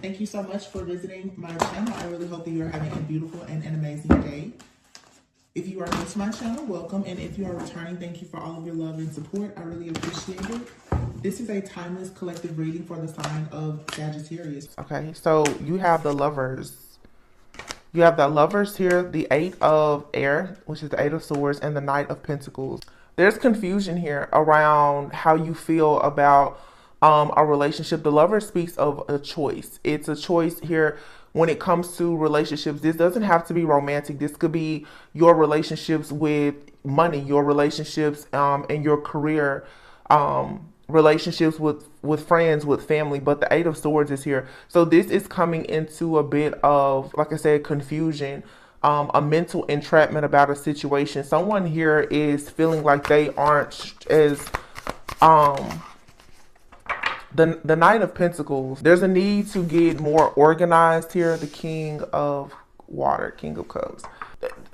Thank you so much for visiting my channel. I really hope that you are having a beautiful and an amazing day. If you are new to my channel, welcome. And if you are returning, thank you for all of your love and support. I really appreciate it. This is a timeless collective reading for the sign of Sagittarius. Okay, so you have the Lovers. You have the Lovers here, the Eight of Air, which is the Eight of Swords, and the Knight of Pentacles. There's confusion here around how you feel about a relationship. The Lover speaks of a choice. It's a choice here when it comes to relationships. This doesn't have to be romantic. This could be your relationships with money, your relationships in your career, relationships with friends, with family. But the Eight of Swords is here. So this is coming into a bit of, like I said, confusion, a mental entrapment about a situation. Someone here is feeling like they aren't as the Knight of Pentacles. There's a need to get more organized here. The King of Water, King of Cups.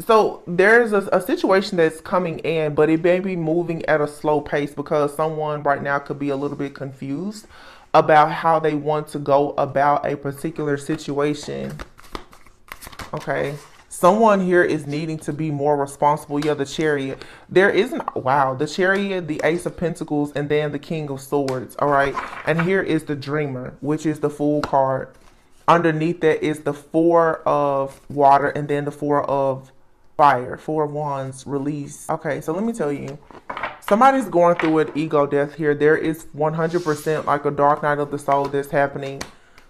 So there's a situation that's coming in, but it may be moving at a slow pace because someone right now could be a little bit confused about how they want to go about a particular situation. Okay. Someone here is needing to be more responsible. Yeah, the Chariot. There isn't, wow, the Chariot, the Ace of Pentacles, and then the King of Swords. All right. And here is the Dreamer, which is the Fool card. Underneath that is the Four of Water and then the Four of Fire. Four of Wands, release. Okay, so let me tell you. Somebody's going through an ego death here. There is 100% like a dark night of the soul that's happening.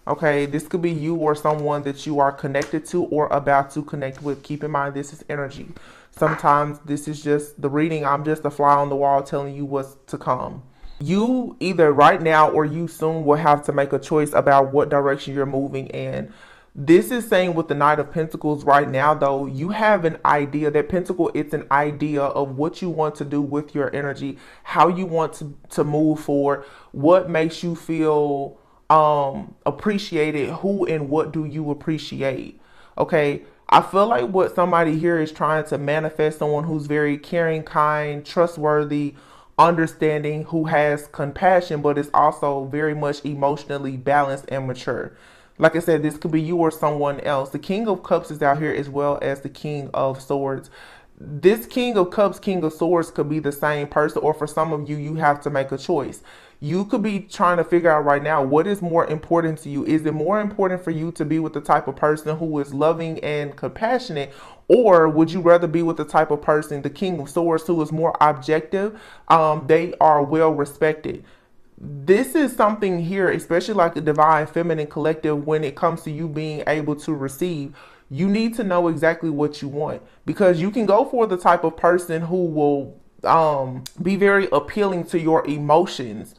Okay, this could be you or someone that you are connected to or about to connect with. Keep in mind, this is energy. Sometimes this is just the reading. I'm just a fly on the wall telling you what's to come. You either right now or you soon will have to make a choice about what direction you're moving in. This is saying with the Knight of Pentacles right now, though, you have an idea. That Pentacle, it's an idea of what you want to do with your energy, how you want to move forward, what makes you feel appreciated, who and what do you appreciate. Okay, I feel like what somebody here is trying to manifest, someone who's very caring, kind, trustworthy, understanding, who has compassion, but is also very much emotionally balanced and mature. Like I said, this could be you or someone else. The King of Cups is out here as well as the King of Swords. This King of Cups, King of Swords could be the same person, or for some of you, you have to make a choice. You could be trying to figure out right now, what is more important to you? Is it more important for you to be with the type of person who is loving and compassionate? Or would you rather be with the type of person, the King of Swords, who is more objective? They are well respected. This is something here, especially like the divine feminine collective, when it comes to you being able to receive. You need to know exactly what you want, because you can go for the type of person who will be very appealing to your emotions.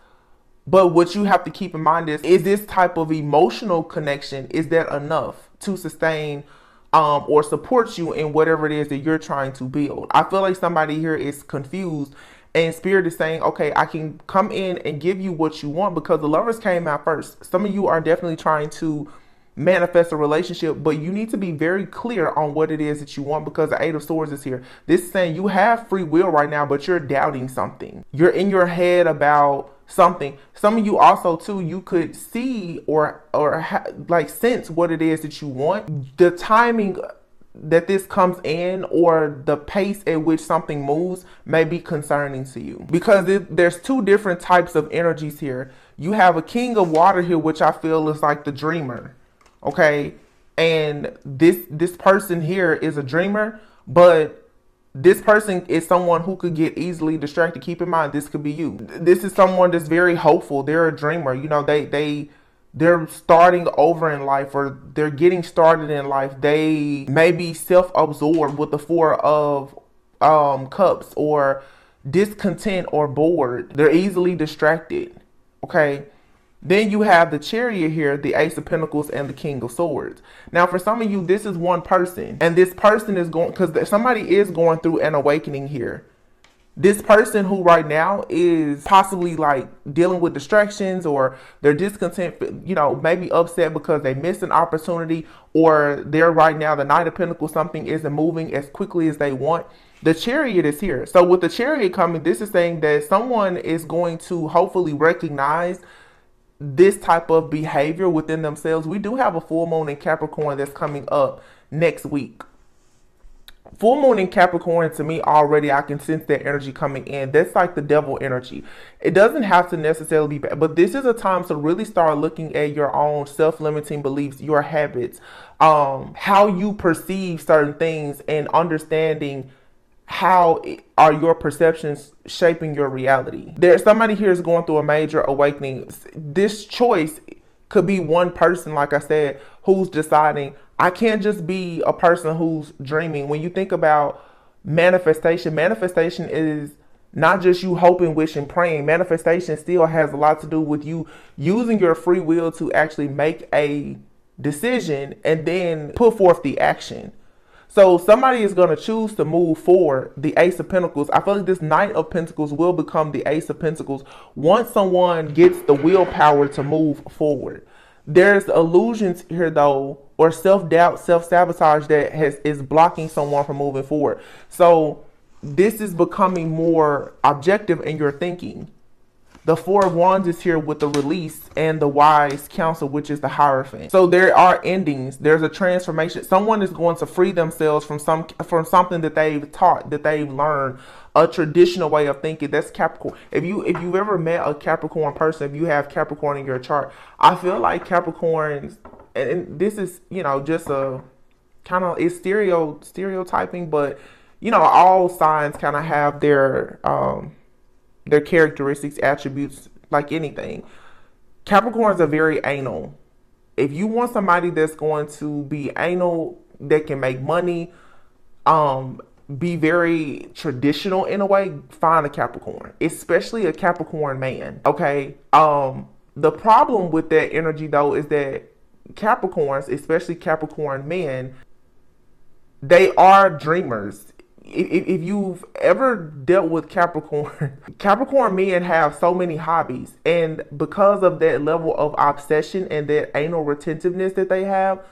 But what you have to keep in mind is this type of emotional connection, is that enough to sustain or support you in whatever it is that you're trying to build? I feel like somebody here is confused, and Spirit is saying, okay, I can come in and give you what you want, because the Lovers came out first. Some of you are definitely trying to manifest a relationship, but you need to be very clear on what it is that you want, because the Eight of Swords is here. This is saying you have free will right now, but you're doubting something. You're in your head about something. Some of you also too, you could see or like sense what it is that you want. The timing that this comes in, or the pace at which something moves, may be concerning to you, because there's two different types of energies here. You have a King of Water here, which I feel is like the dreamer. Okay, and this person here is a dreamer, but this person is someone who could get easily distracted. Keep in mind, this could be you. This is someone that's very hopeful. They're a dreamer. You know, they're starting over in life, or they're getting started in life. They may be self-absorbed with the Four of Cups, or discontent or bored. They're easily distracted. Okay. Then you have the Chariot here, the Ace of Pentacles, and the King of Swords. Now, for some of you, this is one person, and this person is going, because somebody is going through an awakening here. This person who right now is possibly like dealing with distractions, or they're discontent, you know, maybe upset because they missed an opportunity, or they're right now, the Knight of Pentacles, something isn't moving as quickly as they want. The Chariot is here. So with the Chariot coming, this is saying that someone is going to hopefully recognize this type of behavior within themselves. We do have a full moon in Capricorn that's coming up next week. Full moon in Capricorn, to me, already I can sense that energy coming in. That's like the devil energy. It doesn't have to necessarily be bad, but this is a time to really start looking at your own self-limiting beliefs, your habits, how you perceive certain things, and understanding how are your perceptions shaping your reality. There's somebody here is going through a major awakening. This choice could be one person, like I said, who's deciding, I can't just be a person who's dreaming. When you think about manifestation, manifestation is not just you hoping, wishing, praying. Manifestation still has a lot to do with you using your free will to actually make a decision and then put forth the action. So somebody is going to choose to move forward. The Ace of Pentacles. I feel like this Knight of Pentacles will become the Ace of Pentacles once someone gets the willpower to move forward. There's illusions here though, or self-doubt, self-sabotage that is blocking someone from moving forward. So this is becoming more objective in your thinking. The Four of Wands is here with the release and the wise counsel, which is the Hierophant. So there are endings. There's a transformation. Someone is going to free themselves from something that they've taught, that they've learned, a traditional way of thinking. That's Capricorn. If you've ever met a Capricorn person, if you have Capricorn in your chart, I feel like Capricorns, and this is, just a kind of, it's stereotyping, but all signs kind of have their characteristics, attributes, like anything. Capricorns are very anal. If you want somebody that's going to be anal, that can make money, be very traditional in a way, find a Capricorn, especially a Capricorn man. Okay. The problem with that energy though is that Capricorns, especially Capricorn men, they are dreamers. If you've ever dealt with Capricorn, Capricorn men have so many hobbies, and because of that level of obsession and that anal retentiveness that they have,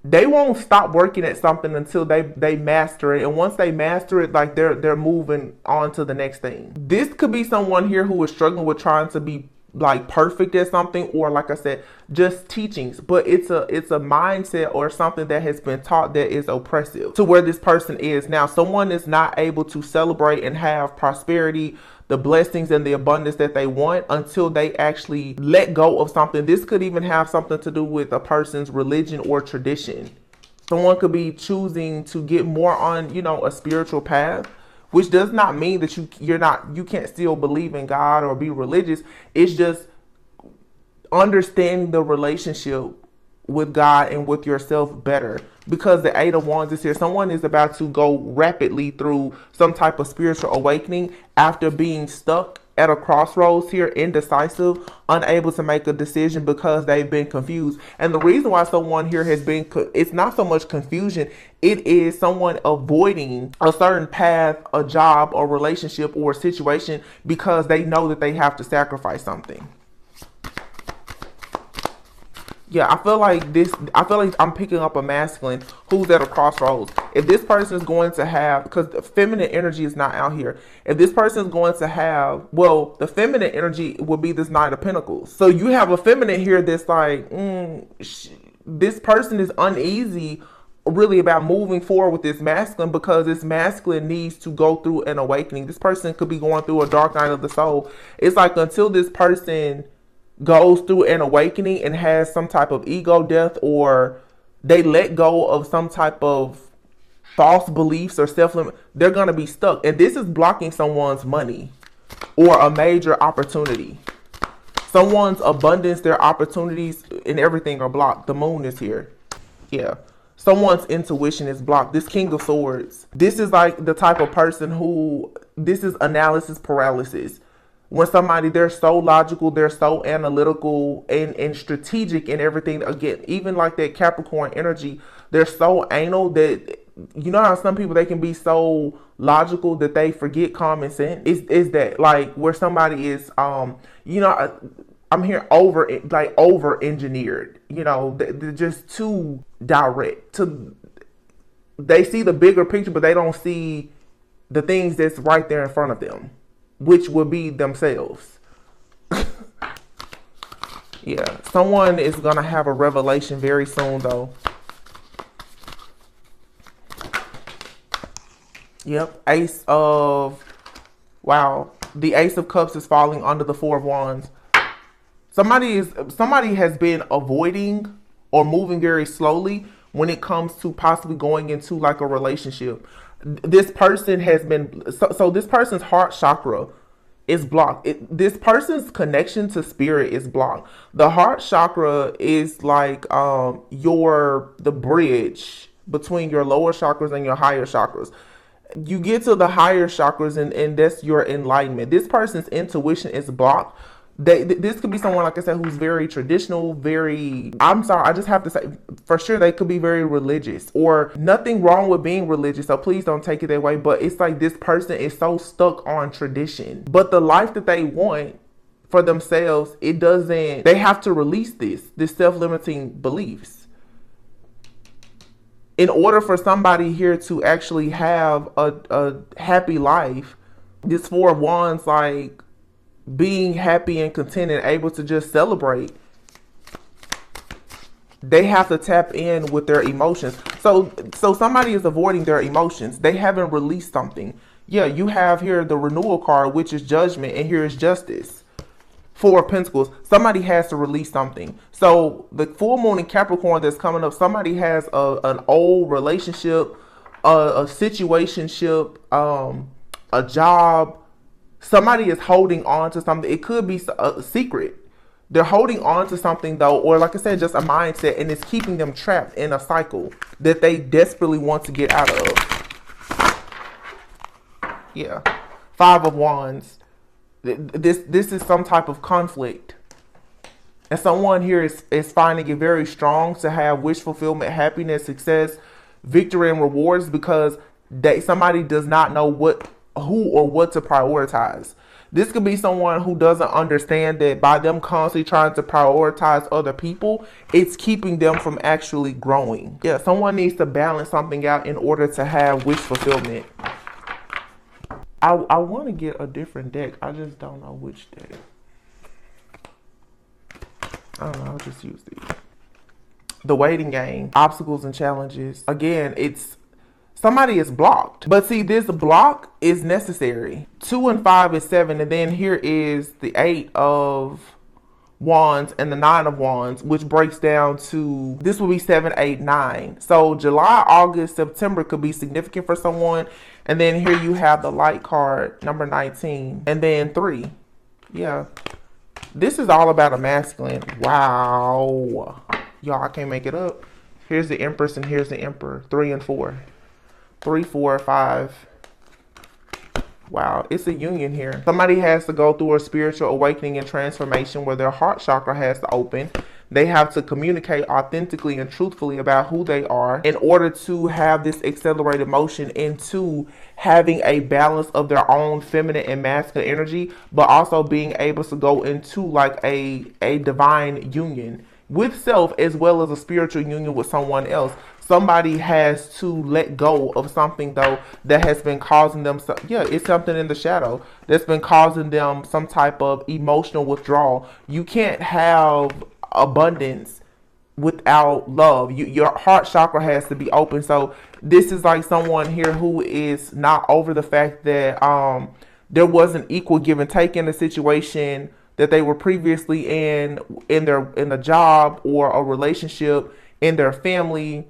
they won't stop working at something until they master it. And once they master it, like they're moving on to the next thing. This could be someone here who is struggling with trying to be like perfect at something, or like I said, just teachings, but it's a mindset or something that has been taught that is oppressive to where this person is now. Someone is not able to celebrate and have prosperity, the blessings and the abundance that they want, until they actually let go of something. This could even have something to do with a person's religion or tradition. Someone could be choosing to get more on, a spiritual path, which does not mean that you can't still believe in God or be religious. It's just understanding the relationship with God and with yourself better, because the Eight of Wands is here. Someone is about to go rapidly through some type of spiritual awakening after being stuck at a crossroads here, indecisive, unable to make a decision because they've been confused. And the reason why someone here has been, it's not so much confusion, it is someone avoiding a certain path, a job, or relationship, or a situation because they know that they have to sacrifice something. Yeah, I feel like I'm picking up a masculine who's at a crossroads. If this person is going to have, because the feminine energy is not out here. If this person is going to have, well, the feminine energy would be this Knight of Pentacles. So you have a feminine here that's like, this person is uneasy really about moving forward with this masculine, because this masculine needs to go through an awakening. This person could be going through a dark night of the soul. It's like until this person goes through an awakening and has some type of ego death, or they let go of some type of false beliefs or self-limit, they're going to be stuck. And this is blocking someone's money or a major opportunity. Someone's abundance, their opportunities and everything are blocked. The moon is here. Yeah. Someone's intuition is blocked. This King of Swords, this is like the type of person who, this is analysis paralysis. When somebody, they're so logical, they're so analytical and strategic in everything. Again, even like that Capricorn energy, they're so anal that, you know how some people, they can be so logical that they forget common sense? Is that like where somebody is, I'm here over engineered, they're just too direct. They see the bigger picture, but they don't see the things that's right there in front of them, which would be themselves. Yeah, someone is going to have a revelation very soon, though. Yep, Ace of... Wow, the Ace of Cups is falling under the Four of Wands. Somebody has been avoiding or moving very slowly when it comes to possibly going into like a relationship. This person has been... So this person's heart chakra is blocked. This person's connection to spirit is blocked. The heart chakra is like the bridge between your lower chakras and your higher chakras. You get to the higher chakras and that's your enlightenment. This person's intuition is blocked. This could be someone, like I said, who's very traditional, I'm sorry, I just have to say, for sure, they could be very religious, or nothing wrong with being religious, so please don't take it that way, but it's like this person is so stuck on tradition. But the life that they want for themselves, they have to release this self-limiting beliefs. In order for somebody here to actually have a happy life, this Four of Wands, like, being happy and content and able to just celebrate, they have to tap in with their emotions. So somebody is avoiding their emotions. They haven't released something. Yeah, you have here the renewal card, which is judgment, and here is justice. Four of Pentacles. Somebody has to release something. So the full moon in Capricorn that's coming up, somebody has an old relationship, a situationship, a job. Somebody is holding on to something. It could be a secret. They're holding on to something, though, or like I said, just a mindset, and it's keeping them trapped in a cycle that they desperately want to get out of. Yeah. Five of Wands. This is some type of conflict. And someone here is finding it very strong to have wish fulfillment, happiness, success, victory, and rewards, because somebody does not know who or what to prioritize. This could be someone who doesn't understand that by them constantly trying to prioritize other people, it's keeping them from actually growing. Yeah, someone needs to balance something out in order to have wish fulfillment. I want to get a different deck. I just don't know which deck. I don't know. I'll just use these. The waiting game. Obstacles and challenges. Again, somebody is blocked. But see, this block is necessary. 2 and 5 is 7. And then here is the 8 of Wands and the 9 of Wands, which breaks down to, this will be 7, 8, 9. So July, August, September could be significant for someone. And then here you have the light card, number 19. And then 3. Yeah. This is all about a masculine. Wow. Y'all, I can't make it up. Here's the Empress and here's the Emperor. 3 and 4. 3, 4, 5. Wow, it's a union here. Somebody has to go through a spiritual awakening and transformation where their heart chakra has to open. They have to communicate authentically and truthfully about who they are in order to have this accelerated motion into having a balance of their own feminine and masculine energy, but also being able to go into like a divine union with self as well as a spiritual union with someone else. Somebody has to let go of something, though, that has been causing them, it's something in the shadow that's been causing them some type of emotional withdrawal. You can't have abundance without love. Your heart chakra has to be open. So this is like someone here who is not over the fact that there wasn't equal give and take in the situation that they were previously in a job or a relationship, in their family,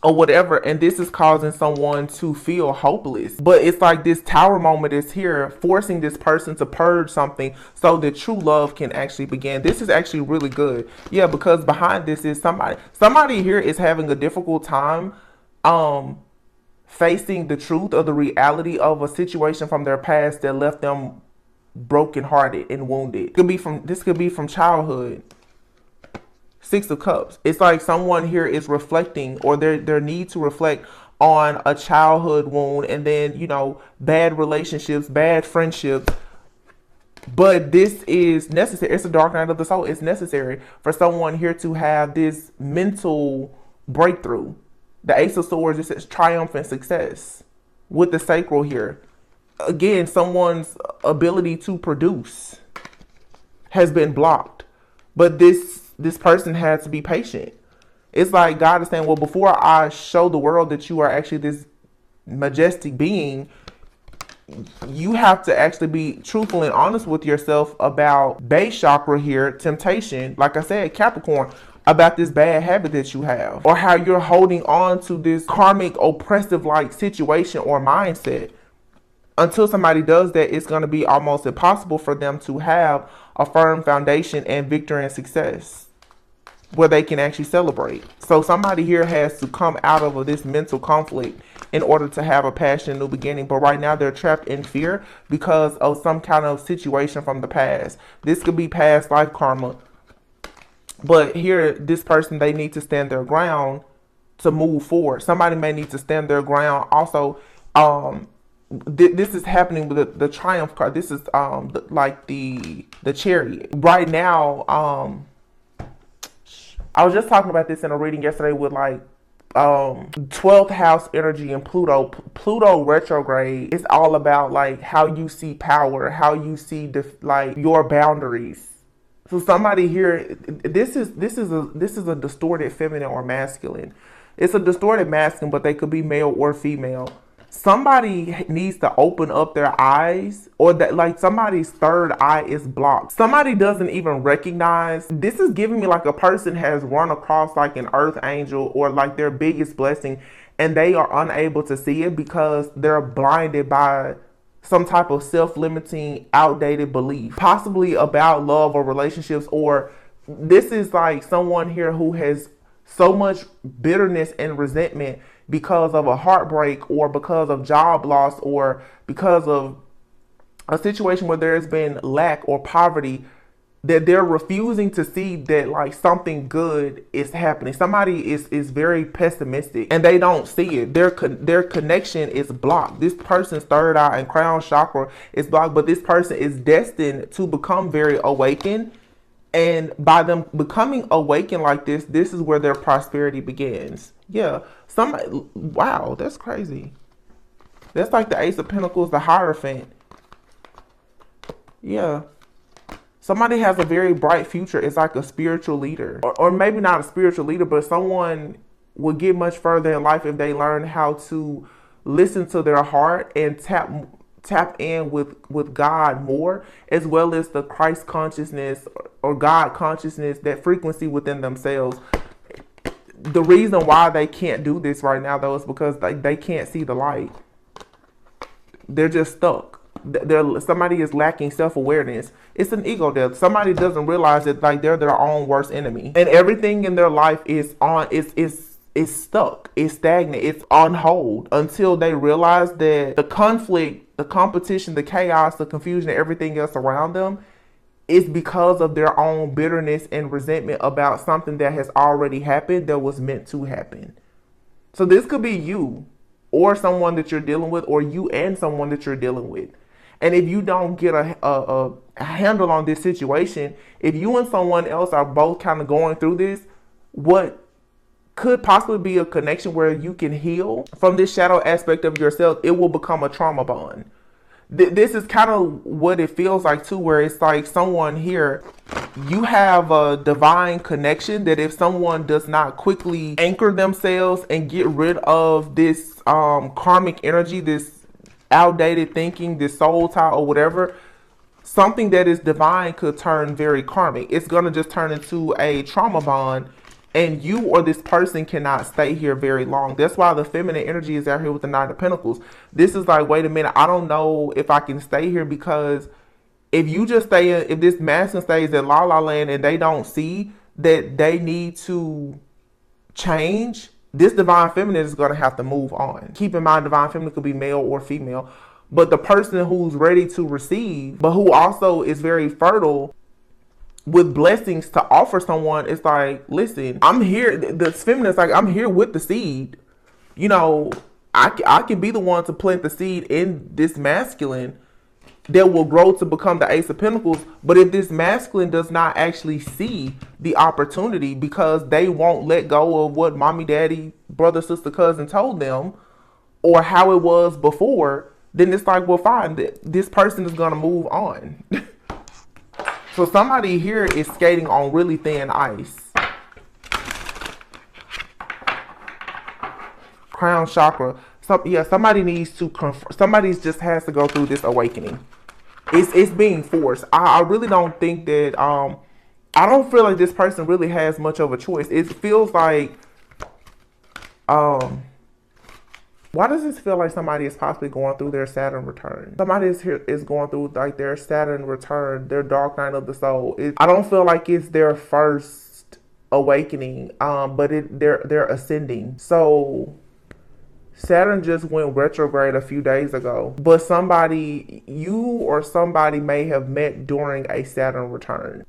or whatever, and this is causing someone to feel hopeless. But it's like this tower moment is here, forcing this person to purge something so that true love can actually begin. This is actually really good. Yeah, because behind this is somebody here is having a difficult time facing the truth or the reality of a situation from their past that left them brokenhearted and wounded. This could be from childhood. 6 of Cups. It's like someone here is reflecting, or their need to reflect on a childhood wound, and then, bad relationships, bad friendships. But this is necessary. It's a dark night of the soul. It's necessary for someone here to have this mental breakthrough. The Ace of Swords, it says triumph and success with the sacral here. Again, someone's ability to produce. has been blocked. But this person has to be patient. It's like God is saying, well, before I show the world that you are actually this majestic being, you have to actually be truthful and honest with yourself about base chakra here, temptation, like I said, Capricorn, about this bad habit that you have, or how you're holding on to this karmic oppressive like situation or mindset. Until somebody does that, it's going to be almost impossible for them to have a firm foundation and victory and success where they can actually celebrate. So somebody here has to come out of this mental conflict in order to have a passion, new beginning. But right now they're trapped in fear because of some kind of situation from the past. This could be past life karma. But here, this person, they need to stand their ground to move forward. Somebody may need to stand their ground. Also, this is happening with the Triumph card. This is like the Chariot. Right now, I was just talking about this in a reading yesterday with like 12th house energy and Pluto. Pluto retrograde is all about like how you see power, how you see like your boundaries. So somebody here, this is a distorted feminine or masculine. It's a distorted masculine, but they could be male or female. Somebody needs to open up their eyes, or that like somebody's third eye is blocked. Somebody doesn't even recognize. This is giving me like a person has run across like an earth angel or like their biggest blessing, and they are unable to see it because they're blinded by some type of self-limiting, outdated belief, possibly about love or relationships. Or this is like someone here who has so much bitterness and resentment because of a heartbreak or because of job loss or because of a situation where there's been lack or poverty, that they're refusing to see that like something good is happening. Somebody is very pessimistic and they don't see it. Their connection is blocked. This person's third eye and crown chakra is blocked, but this person is destined to become very awakened. And by them becoming awakened like this is where their prosperity begins. Yeah. Wow, that's crazy. That's like the Ace of Pentacles, the Hierophant. Yeah. Somebody has a very bright future. It's like a spiritual leader. Or maybe not a spiritual leader, but someone will get much further in life if they learn how to listen to their heart and tap in with God more, as well as the Christ consciousness or God consciousness, that frequency within themselves. The reason why they can't do this right now, though, is because they can't see the light. They're just stuck. Somebody is lacking self-awareness. It's an ego death. Somebody doesn't realize that like they're their own worst enemy, and everything in their life is stuck. It's stagnant. It's on hold until they realize that the conflict, the competition, the chaos, the confusion, and everything else around them is because of their own bitterness and resentment about something that has already happened that was meant to happen. So this could be you or someone that you're dealing with, or you and someone that you're dealing with. And if you don't get a handle on this situation, if you and someone else are both kind of going through this, what could possibly be a connection where you can heal from this shadow aspect of yourself, it will become a trauma bond. This is kind of what it feels like too, where it's like someone here, you have a divine connection that if someone does not quickly anchor themselves and get rid of this karmic energy, this outdated thinking, this soul tie or whatever, something that is divine could turn very karmic. It's going to just turn into a trauma bond. And you or this person cannot stay here very long. That's why the feminine energy is out here with the Nine of Pentacles. This is like, wait a minute, I don't know if I can stay here, because if you just stay in, if this masculine stays in La La Land and they don't see that they need to change, this divine feminine is going to have to move on. Keep in mind, divine feminine could be male or female, but the person who's ready to receive, but who also is very fertile with blessings to offer someone, it's like, listen, I'm here. The feminine is like, I'm here with the seed. You know, I can be the one to plant the seed in this masculine that will grow to become the Ace of Pentacles. But if this masculine does not actually see the opportunity because they won't let go of what mommy, daddy, brother, sister, cousin told them, or how it was before, then it's like, well, fine, this person is going to move on. So somebody here is skating on really thin ice. Crown chakra. Somebody needs to somebody just has to go through this awakening. It's being forced. I really don't think that I don't feel like this person really has much of a choice. It feels like why does this feel like somebody is possibly going through their Saturn return? Somebody is going through like their Saturn return, their dark night of the soul. I don't feel like it's their first awakening, but they're ascending. So Saturn just went retrograde a few days ago, but you or somebody may have met during a Saturn return.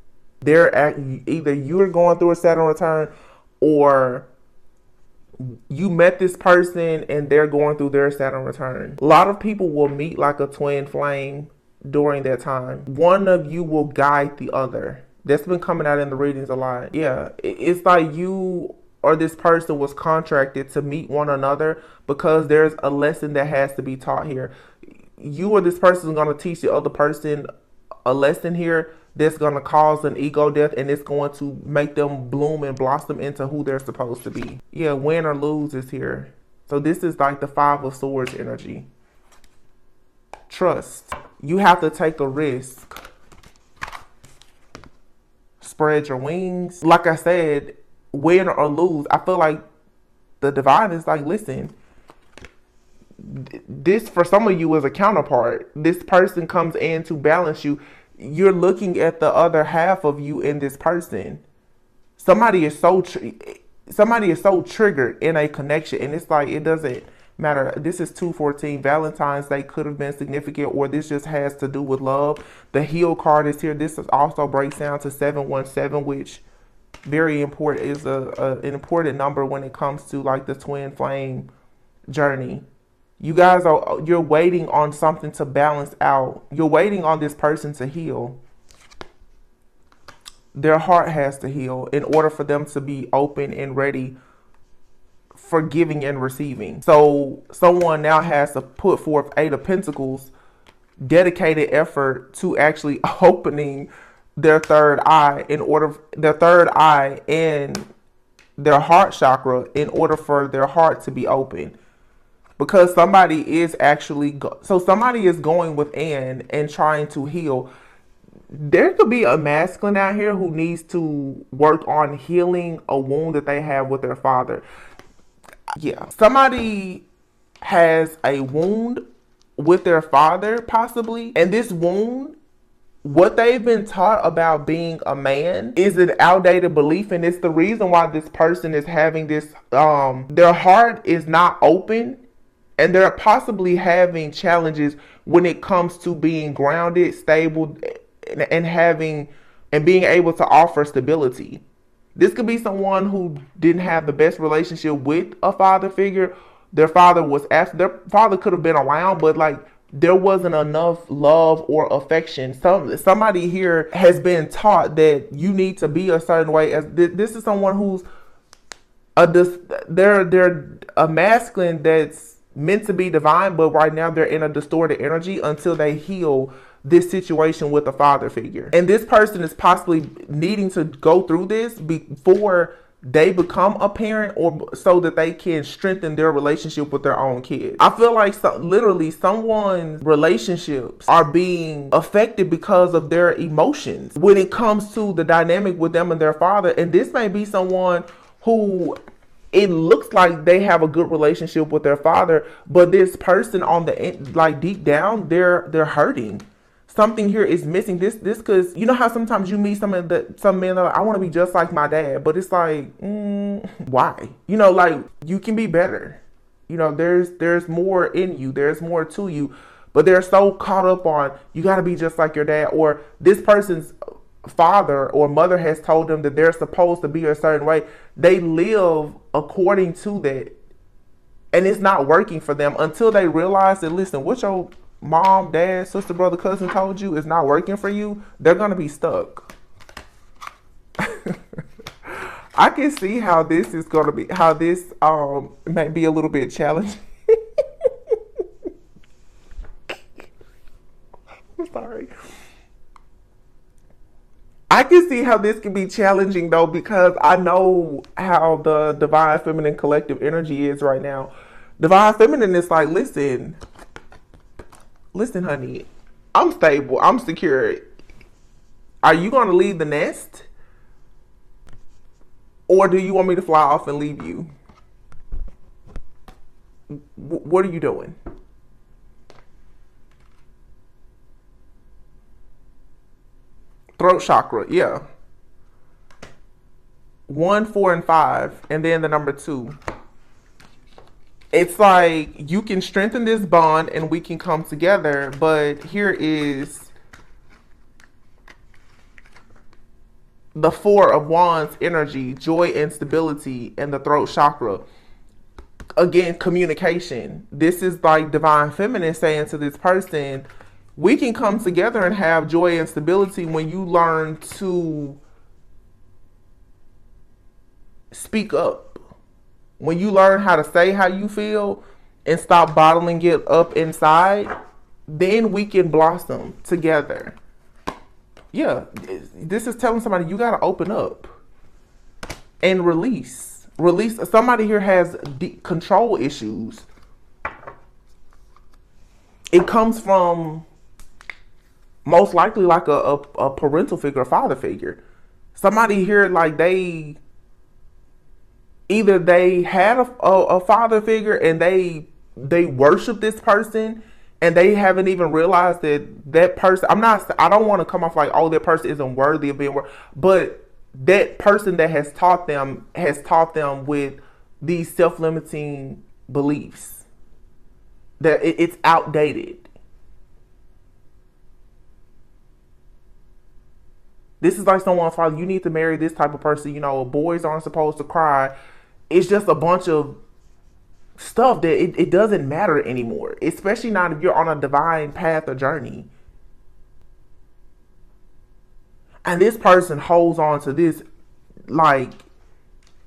Either you're going through a Saturn return, or you met this person and they're going through their Saturn return. A lot of people will meet like a twin flame during that time. One of you will guide the other. That's been coming out in the readings a lot. Yeah, it's like you or this person was contracted to meet one another because there's a lesson that has to be taught here. You or this person is going to teach the other person a lesson here that's going to cause an ego death, and it's going to make them bloom and blossom into who they're supposed to be. Yeah, win or lose is here. So this is like the Five of Swords energy. Trust. You have to take a risk. Spread your wings. Like I said, win or lose. I feel like the divine is like, listen, this for some of you is a counterpart. This person comes in to balance you. You're looking at the other half of you in this person. Somebody is so triggered in a connection, and it's like, it doesn't matter. This is 214. Valentine's Day could have been significant, or this just has to do with love. The heal card is here. This also breaks down to 717, which very important, is an important number when it comes to like the twin flame journey. You guys you're waiting on something to balance out. You're waiting on this person to heal. Their heart has to heal in order for them to be open and ready for giving and receiving. So someone now has to put forth 8 of Pentacles, dedicated effort to actually opening their third eye and their heart chakra in order for their heart to be open. Because somebody is actually, somebody is going within and trying to heal. There could be a masculine out here who needs to work on healing a wound that they have with their father. Yeah, somebody has a wound with their father possibly. And this wound, what they've been taught about being a man is an outdated belief. And it's the reason why this person is having this, their heart is not open. And they're possibly having challenges when it comes to being grounded, stable, and being able to offer stability. This could be someone who didn't have the best relationship with a father figure. Their father could have been around, but like there wasn't enough love or affection. Somebody here has been taught that you need to be a certain way. As this is someone who's they're a masculine that's meant to be divine, but right now they're in a distorted energy until they heal this situation with a father figure. And this person is possibly needing to go through this before they become a parent, or so that they can strengthen their relationship with their own kids. I feel like literally someone's relationships are being affected because of their emotions when it comes to the dynamic with them and their father. And this may be someone who, it looks like they have a good relationship with their father, but this person on the end, like deep down, they're hurting. Something here is missing. This because you know how sometimes you meet some men are like, I want to be just like my dad, but it's like, why? You know, like you can be better. You know, there's more in you. There's more to you, but they're so caught up on you got to be just like your dad, or this person's father or mother has told them that they're supposed to be a certain way. They live according to that, and it's not working for them until they realize that, listen, what your mom, dad, sister, brother, cousin told you is not working for you. They're gonna be stuck. I can see how this is gonna be, how this may be a little bit challenging. I'm sorry. see how this can be challenging though, because I know how the divine feminine collective energy is right now. Divine feminine is like, listen, honey, I'm stable, I'm secure. Are you going to leave the nest? Or do you want me to fly off and leave you? What are you doing? Throat chakra, yeah. 1, 4, and 5, and then the number 2. It's like you can strengthen this bond and we can come together, but here is the 4 of Wands energy, joy and stability, and the throat chakra. Again, communication. This is like divine feminine saying to this person, we can come together and have joy and stability when you learn to speak up. When you learn how to say how you feel and stop bottling it up inside, then we can blossom together. Yeah, this is telling somebody you got to open up and release. Somebody here has control issues. It comes from most likely like a parental figure, a father figure. Somebody here, like they had a father figure and they worship this person and they haven't even realized that person. I don't want to come off like, oh, that person isn't worthy of being worthy, but that person that has taught them with these self-limiting beliefs that it's outdated. This is like someone's father, you need to marry this type of person. You know, boys aren't supposed to cry. It's just a bunch of stuff that it doesn't matter anymore, especially not if you're on a divine path or journey. And this person holds on to this like,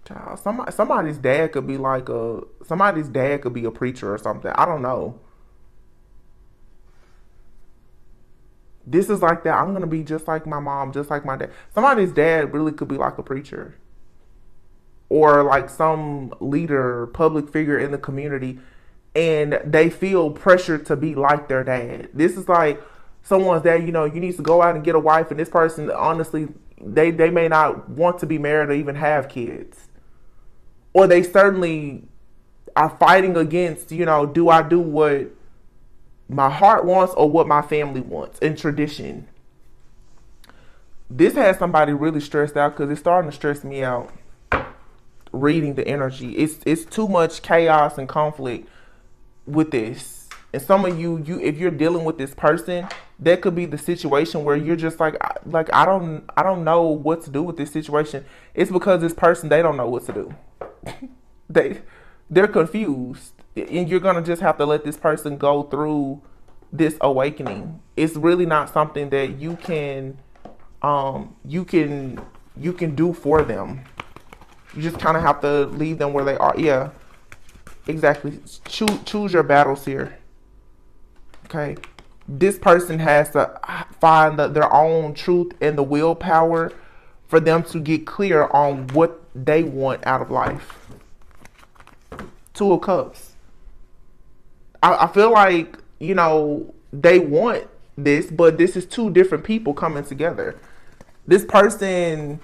child, somebody's dad could be a preacher or something. I don't know. This is like that. I'm going to be just like my mom, just like my dad. Somebody's dad really could be like a preacher. Or like some leader, public figure in the community. And they feel pressure to be like their dad. This is like someone's dad, you know, you need to go out and get a wife. And this person, honestly, they may not want to be married or even have kids. Or they certainly are fighting against, you know, do I do what my heart wants or what my family wants in tradition? This has somebody really stressed out because it's starting to stress me out. Reading the energy, it's too much chaos and conflict with this. And some of you if you're dealing with this person, that could be the situation where you're just like I don't know what to do with this situation. It's because this person, they don't know what to do. they're confused, and you're gonna just have to let this person go through this awakening. It's really not something that you can do for them. You just kind of have to leave them where they are. Yeah, exactly. Choose your battles here. Okay. This person has to find their own truth and the willpower for them to get clear on what they want out of life. 2 of Cups. I feel like, you know, they want this, but this is 2 different people coming together. This person...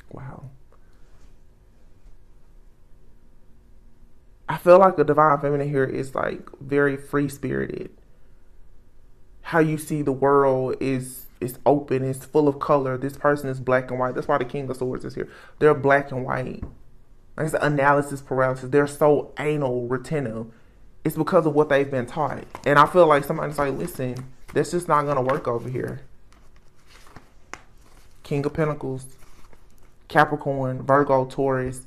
Wow. I feel like the divine feminine here is like very free spirited. How you see the world is open, it's full of color. This person is black and white. That's why the King of Swords is here. They're black and white. It's analysis paralysis. They're so anal retentive. It's because of what they've been taught. And I feel like somebody's like, listen, that's just not gonna work over here. King of Pentacles. Capricorn, Virgo, Taurus,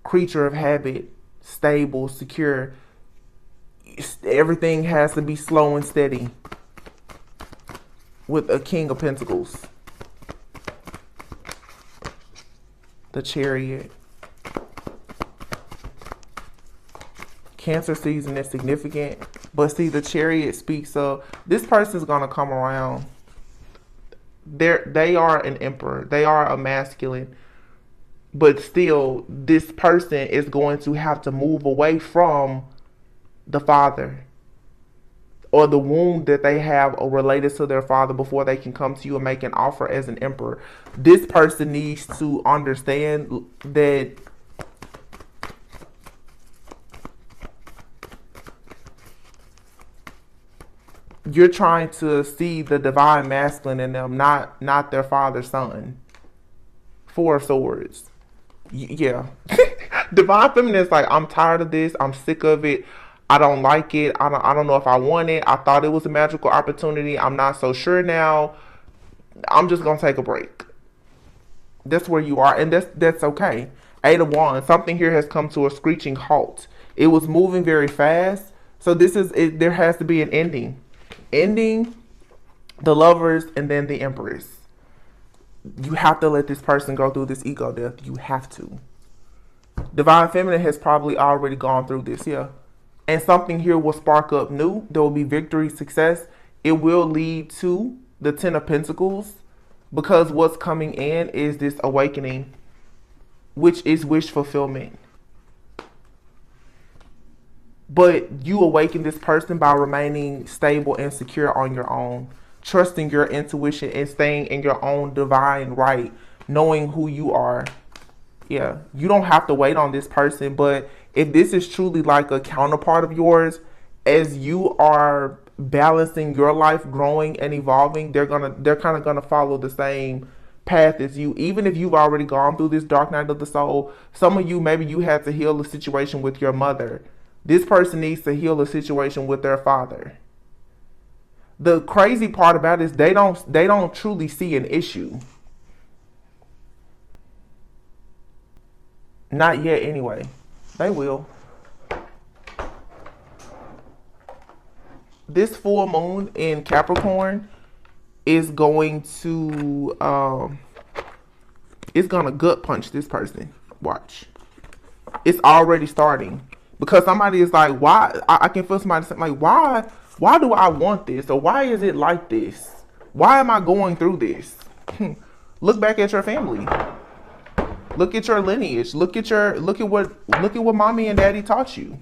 creature of habit, stable, secure. Everything has to be slow and steady. With a King of Pentacles. The Chariot. Cancer season is significant. But see, the Chariot speaks of this person's going to come around. They are an emperor. They are a masculine. But still, this person is going to have to move away from the father or the wound that they have or related to their father before they can come to you and make an offer as an emperor. This person needs to understand that you're trying to see the divine masculine in them, not their father's son. Four of Swords. Yeah. Divine feminine is like, I'm tired of this. I'm sick of it. I don't like it. I don't know if I want it. I thought it was a magical opportunity. I'm not so sure now. I'm just gonna take a break. That's where you are, and that's okay. Eight of Wands. Something here has come to a screeching halt. It was moving very fast, so this is it. There has to be an ending. Ending the Lovers and then the Empress. You have to let this person go through this ego death. You have to. Divine feminine has probably already gone through this, yeah. And something here will spark up new. There will be victory, success. It will lead to the Ten of Pentacles, because what's coming in is this awakening, which is wish fulfillment. But you awaken this person by remaining stable and secure on your own, trusting your intuition and staying in your own divine right, knowing who you are. Yeah, you don't have to wait on this person, but if this is truly like a counterpart of yours, as you are balancing your life, growing and evolving, they're kind of gonna follow the same path as you. Even if you've already gone through this dark night of the soul, some of you, maybe you had to heal the situation with your mother. This person needs to heal the situation with their father. The crazy part about it is they don't truly see an issue. Not yet anyway. They will. This full moon in Capricorn is going to it's gonna gut punch this person. Watch. It's already starting. Because somebody is like, why? I can feel somebody saying like, why do I want this? Or why is it like this? Why am I going through this? Look back at your family. Look at your lineage. Look at what mommy and daddy taught you.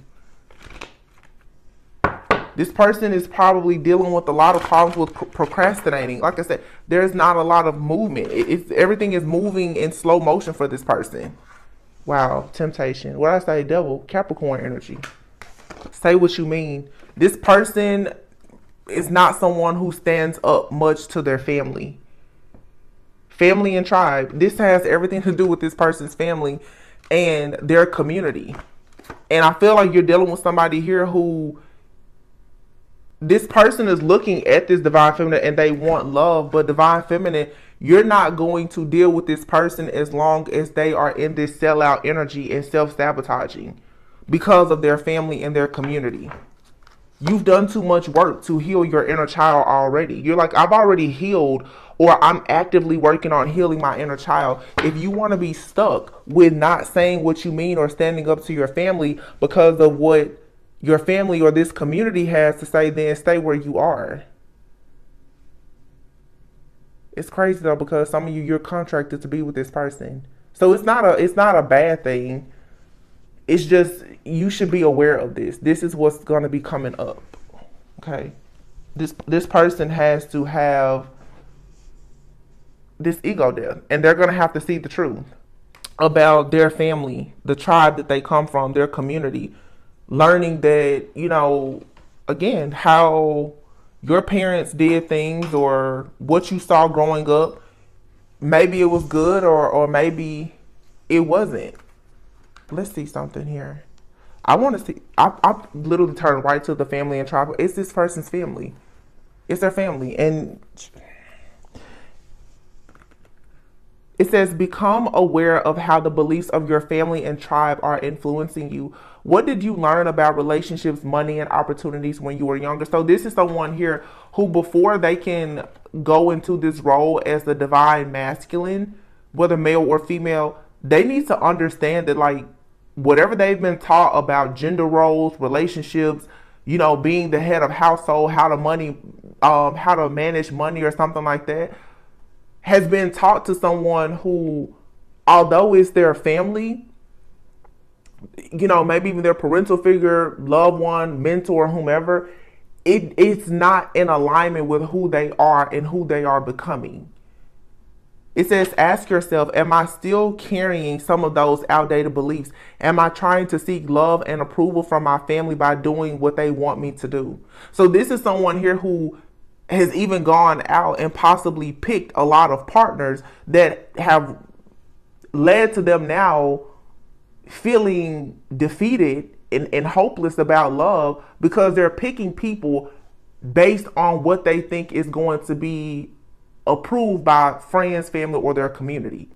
This person is probably dealing with a lot of problems with procrastinating. Like I said, there's not a lot of movement. Everything is moving in slow motion for this person. Wow, temptation. What did I say? Devil, Capricorn energy. Say what you mean. This person is not someone who stands up much to their family. Family and tribe. This has everything to do with this person's family and their community. And I feel like you're dealing with somebody here who, this person is looking at this divine feminine and they want love, but divine feminine, you're not going to deal with this person as long as they are in this sellout energy and self-sabotaging because of their family and their community. You've done too much work to heal your inner child already. You're like, I've already healed, or I'm actively working on healing my inner child. If you want to be stuck with not saying what you mean or standing up to your family because of what your family or this community has to say, then stay where you are. It's crazy though, because some of you, you're contracted to be with this person. So it's not a bad thing. It's just, you should be aware of this. This is what's going to be coming up. Okay. This person has to have this ego death, and they're going to have to see the truth about their family, the tribe that they come from, their community, learning that, you know, again, how your parents did things or what you saw growing up. Maybe it was good or maybe it wasn't. Let's see something here. I want to see, I literally turned right to the family and tribe. It's this person's family. It's their family. And it says, become aware of how the beliefs of your family and tribe are influencing you. What did you learn about relationships, money, and opportunities when you were younger? So this is someone here who, before they can go into this role as the divine masculine, whether male or female, they need to understand that, like, whatever they've been taught about gender roles, relationships, you know, being the head of household, how to manage money or something like that, has been taught to someone who, although it's their family, maybe even their parental figure, loved one, mentor, whomever, it's not in alignment with who they are and who they are becoming. It says, ask yourself, am I still carrying some of those outdated beliefs? Am I trying to seek love and approval from my family by doing what they want me to do? So this is someone here who has even gone out and possibly picked a lot of partners that have led to them now feeling defeated and hopeless about love, because they're picking people based on what they think is going to be approved by friends, family, or their community.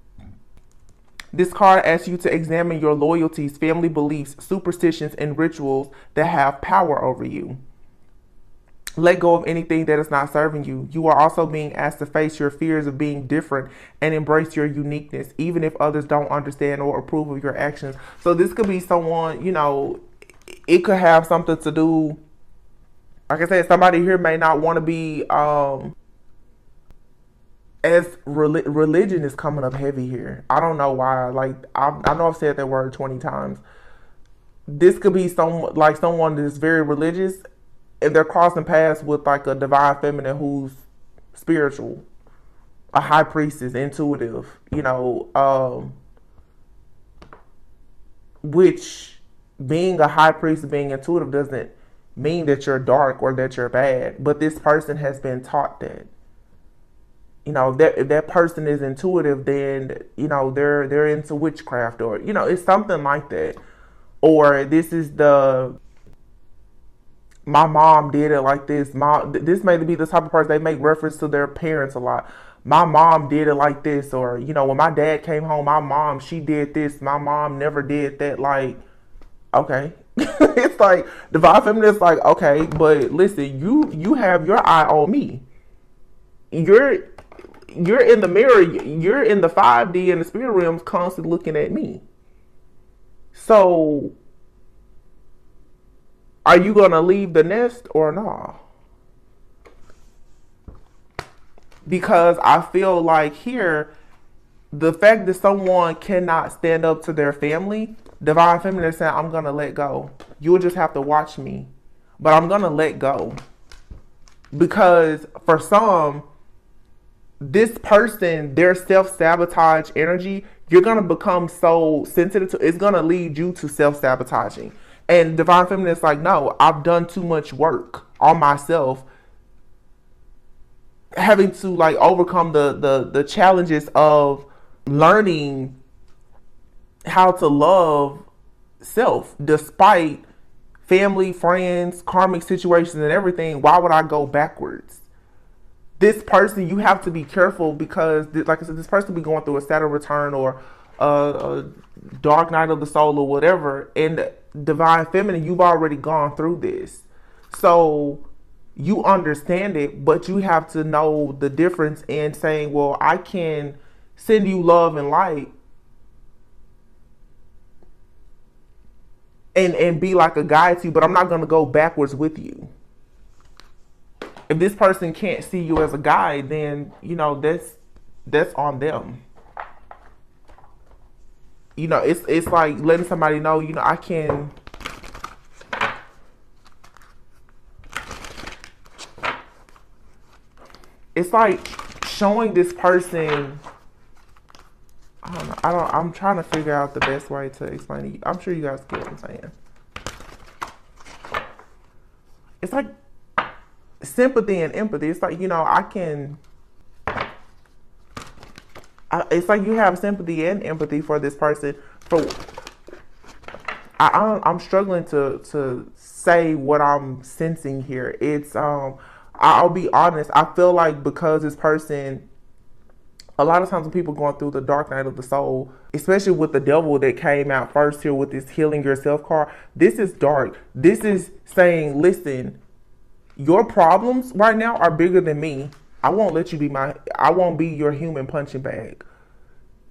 This card asks you to examine your loyalties, family beliefs, superstitions, and rituals that have power over you. Let go of anything that is not serving you. You are also being asked to face your fears of being different and embrace your uniqueness, even if others don't understand or approve of your actions. So this could be someone, it could have something to do, like I said, somebody here may not want to be, as religion is coming up heavy here. I don't know why. Like, I know I've said that word 20 times. This could be someone that's very religious, and they're crossing paths with like a divine feminine who's spiritual, a high priestess, intuitive, which being a high priest, being intuitive doesn't mean that you're dark or that you're bad, but this person has been taught that. If that person is intuitive, then, they're into witchcraft, or, it's something like that. Or this is my mom did it like this. This may be the type of person, they make reference to their parents a lot. My mom did it like this, or, when my dad came home, my mom, she did this. My mom never did that. Like, okay. It's like, divine feminine is like, okay, but listen, you have your eye on me. You're in the mirror, you're in the 5D and the spirit realms constantly looking at me. So, are you going to leave the nest or not? Because I feel like here, the fact that someone cannot stand up to their family, divine feminine is saying, I'm going to let go. You'll just have to watch me. But I'm going to let go. Because for some, this person, their self-sabotage energy, you're going to become so sensitive to, it's going to lead you to self-sabotaging. And divine feminine is like, no, I've done too much work on myself, having to like overcome the challenges of learning how to love self despite family, friends, karmic situations and everything. Why would I go backwards? This person, you have to be careful, because like I said, this person will be going through a Saturn return or a dark night of the soul or whatever. And divine feminine, you've already gone through this. So you understand it, but you have to know the difference in saying, well, I can send you love and light and be like a guide to you, but I'm not going to go backwards with you. If this person can't see you as a guide, then, that's on them. It's like letting somebody know, I can. It's like showing this person. I don't know. I'm trying to figure out the best way to explain it. I'm sure you guys get what I'm saying. It's like sympathy and empathy. It's like, it's like you have sympathy and empathy for this person. I'm struggling to say what I'm sensing here. It's I'll be honest. I feel like because this person, a lot of times when people going through the dark night of the soul, especially with the devil that came out first here with this healing yourself card, this is dark. This is saying, listen, your problems right now are bigger than me. I won't let you be I won't be your human punching bag.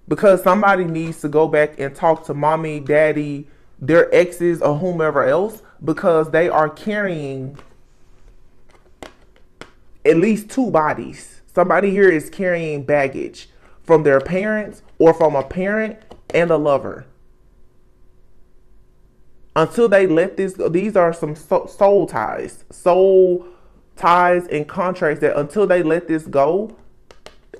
Because somebody needs to go back and talk to mommy, daddy, their exes, or whomever else, because they are carrying at least two bodies. Somebody here is carrying baggage from their parents or from a parent and a lover. Until they let this go, these are some soul ties and contracts that until they let this go,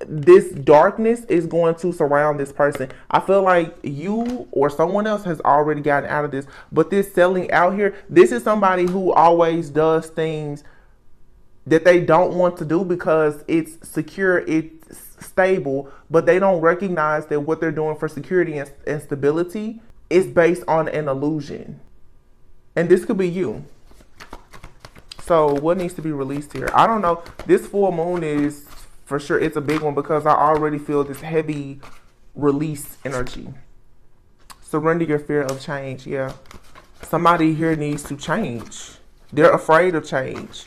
this darkness is going to surround this person. I feel like you or someone else has already gotten out of this, but this selling out here, this is somebody who always does things that they don't want to do because it's secure, it's stable, but they don't recognize that what they're doing for security and stability is based on an illusion. And this could be you. So what needs to be released here? I don't know. This full moon is, for sure, it's a big one because I already feel this heavy release energy. Surrender your fear of change. Yeah. Somebody here needs to change. They're afraid of change.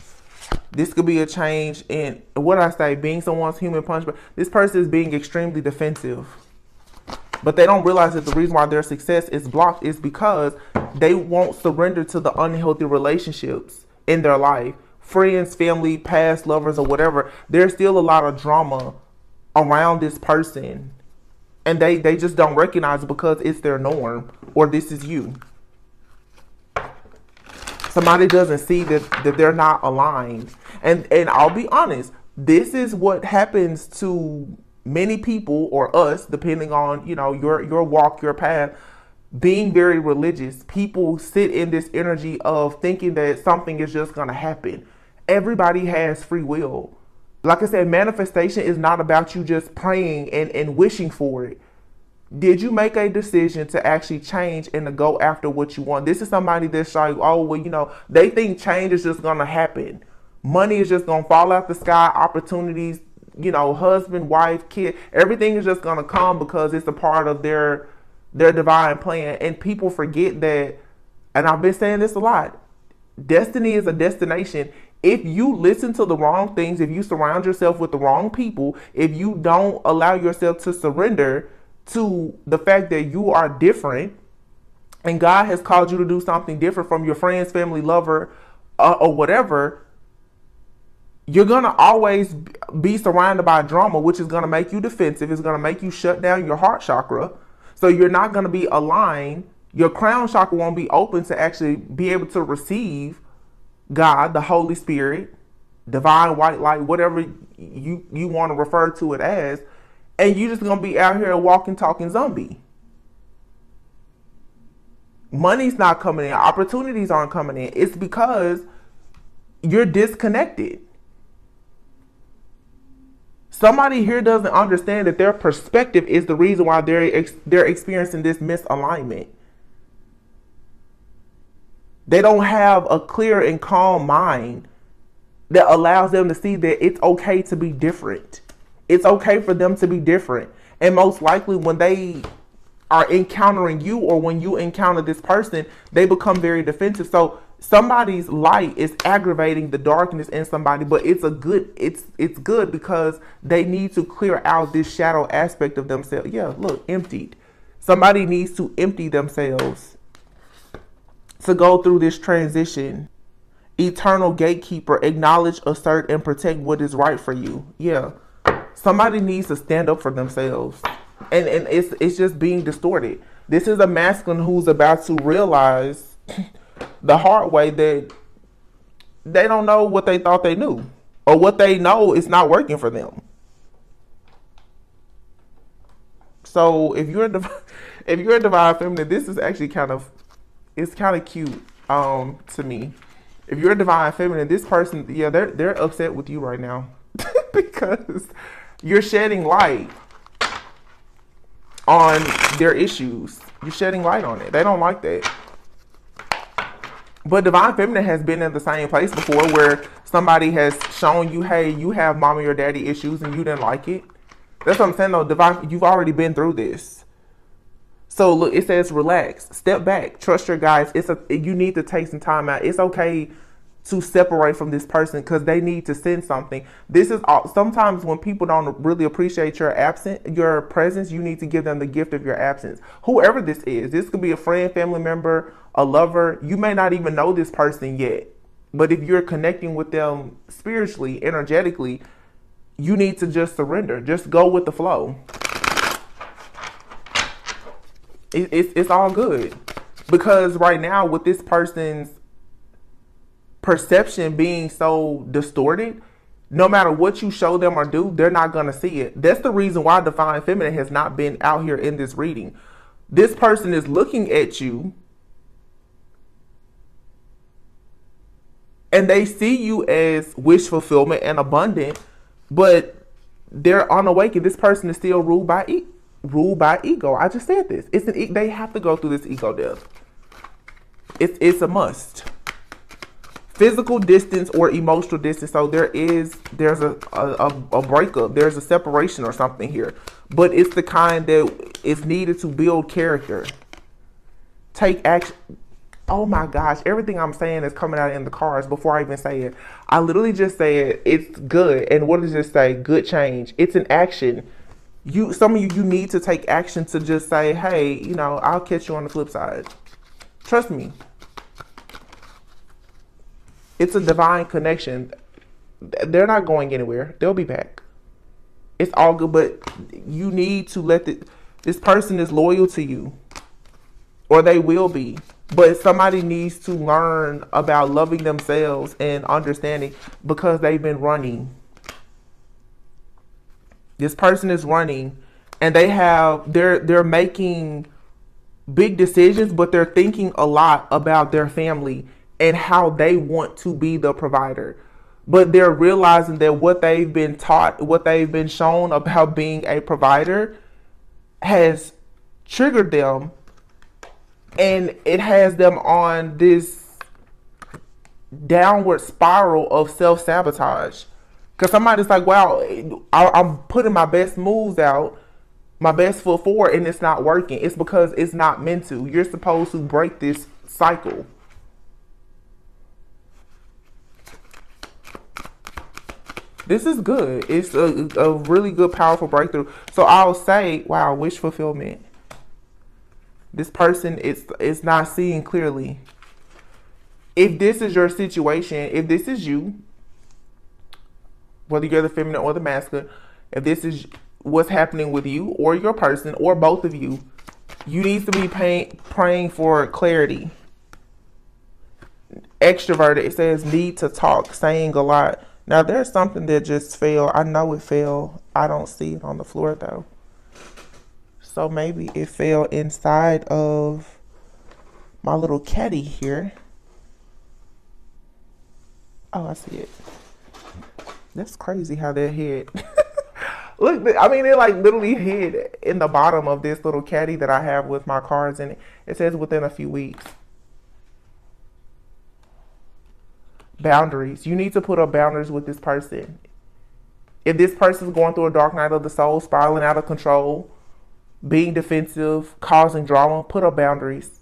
This could be a change in, what I say, being someone's human punchbowl. This person is being extremely defensive. But they don't realize that the reason why their success is blocked is because they won't surrender to the unhealthy relationships in their life. Friends, family, past lovers, or whatever. There's still a lot of drama around this person. And they just don't recognize it because it's their norm. Or this is you. Somebody doesn't see that they're not aligned. And I'll be honest, this is what happens to many people, or us, depending on, your walk, your path. Being very religious, people sit in this energy of thinking that something is just going to happen. Everybody has free will. Like I said, manifestation is not about you just praying and wishing for it. Did you make a decision to actually change and to go after what you want? This is somebody that's like, oh, well, they think change is just going to happen. Money is just going to fall out the sky. Opportunities, husband, wife, kid, everything is just going to come because it's a part of their divine plan. And people forget that, and I've been saying this a lot, destiny is a destination. If you listen to the wrong things, if you surround yourself with the wrong people, if you don't allow yourself to surrender to the fact that you are different and God has called you to do something different from your friends, family, lover, or whatever, you're going to always be surrounded by drama, which is going to make you defensive. It's going to make you shut down your heart chakra. So you're not going to be aligned. Your crown chakra won't be open to actually be able to receive God, the Holy Spirit, divine white light, whatever you want to refer to it as. And you're just going to be out here a walking, talking zombie. Money's not coming in. Opportunities aren't coming in. It's because you're disconnected. Somebody here doesn't understand that their perspective is the reason why they're experiencing this misalignment. They don't have a clear and calm mind that allows them to see that it's okay to be different. It's okay for them to be different. And most likely when they are encountering you, or when you encounter this person, they become very defensive. So somebody's light is aggravating the darkness in somebody, but it's good because they need to clear out this shadow aspect of themselves. Yeah, look, emptied. Somebody needs to empty themselves to go through this transition. Eternal gatekeeper, acknowledge, assert, and protect what is right for you. Yeah. Somebody needs to stand up for themselves. And it's just being distorted. This is a masculine who's about to realize the hard way that they don't know what they thought they knew, or what they know is not working for them. So if you're a divine feminine, this is actually kind of cute to me. If you're a divine feminine, this person, yeah, they're upset with you right now because you're shedding light on their issues. You're shedding light on it. They don't like that. But divine feminine has been in the same place before, where somebody has shown you, hey, you have mommy or daddy issues and you didn't like it. That's what I'm saying though. Divine, you've already been through this. So look, it says relax, step back, trust your guides. You need to take some time out. It's okay to separate from this person because they need to send something. This is sometimes when people don't really appreciate your presence, you need to give them the gift of your absence. Whoever this is, this could be a friend, family member, a lover. You may not even know this person yet, but if you're connecting with them spiritually, energetically, You need to just surrender. Just go with the flow. It's all good. Because right now, with this person's perception being so distorted, no matter what you show them or do, they're not going to see it. That's the reason why Divine Feminine has not been out here in this reading. This person is looking at you and they see you as wish fulfillment and abundant, but they're unawakened. This person is still ruled by ego. I just said this. They have to go through this ego death. It's a must. Physical distance or emotional distance. So there's a breakup. There's a separation or something here. But it's the kind that is needed to build character. Take action. Oh my gosh, everything I'm saying is coming out in the cards before I even say it. I literally just said it's good. And what does it say? Good change. It's an action. Some of you need to take action to just say, hey, I'll catch you on the flip side. Trust me. It's a divine connection. They're not going anywhere. They'll be back. It's all good, but you need to let this person is loyal to you, or they will be. But somebody needs to learn about loving themselves and understanding, because they've been running. This person is running, and they're making big decisions, but they're thinking a lot about their family and how they want to be the provider. But they're realizing that what they've been taught, what they've been shown about being a provider has triggered them, and it has them on this downward spiral of self-sabotage. Because somebody's like, wow, I'm putting my best moves out, my best foot forward, and it's not working. It's because it's not meant to. You're supposed to break this cycle. This is good. It's a really good, powerful breakthrough. So I'll say, wow, wish fulfillment. This person is not seeing clearly. If this is your situation, if this is you, whether you're the feminine or the masculine, if this is what's happening with you or your person or both of you, you need to be praying for clarity. Extroverted, it says need to talk, saying a lot. Now there's something that just fell. I know it fell. I don't see it on the floor though. So maybe it fell inside of my little caddy here. Oh, I see it. That's crazy how that hid. Look, I mean, it like literally hid in the bottom of this little caddy that I have with my cards in it. It says within a few weeks. Boundaries. You need to put up boundaries with this person. If this person's going through a dark night of the soul, spiraling out of control, being defensive, causing drama, put up boundaries.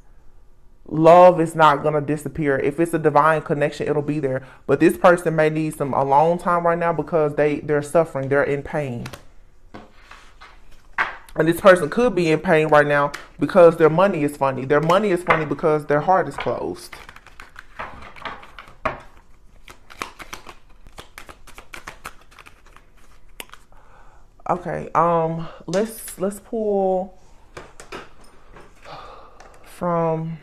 Love is not going to disappear. If it's a divine connection, it'll be there. But this person may need some alone time right now because they're suffering. They're in pain. And this person could be in pain right now because their money is funny. Their money is funny because their heart is closed. Okay, let's pull from,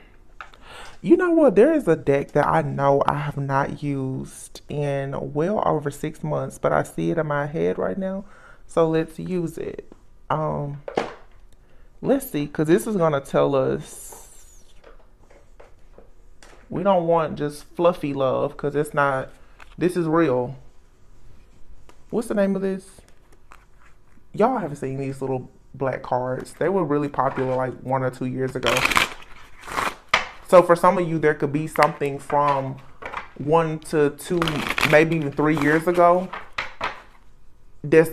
you know what, there is a deck that I know I have not used in well over 6 months, but I see it in my head right now, so let's use it. Let's see, because this is going to tell us we don't want just fluffy love, because it's not, this is real. What's the name of this? Y'all haven't seen these little black cards. They were really popular like 1 or 2 years ago. So for some of you, there could be something from 1 to 2, maybe even 3 years ago that's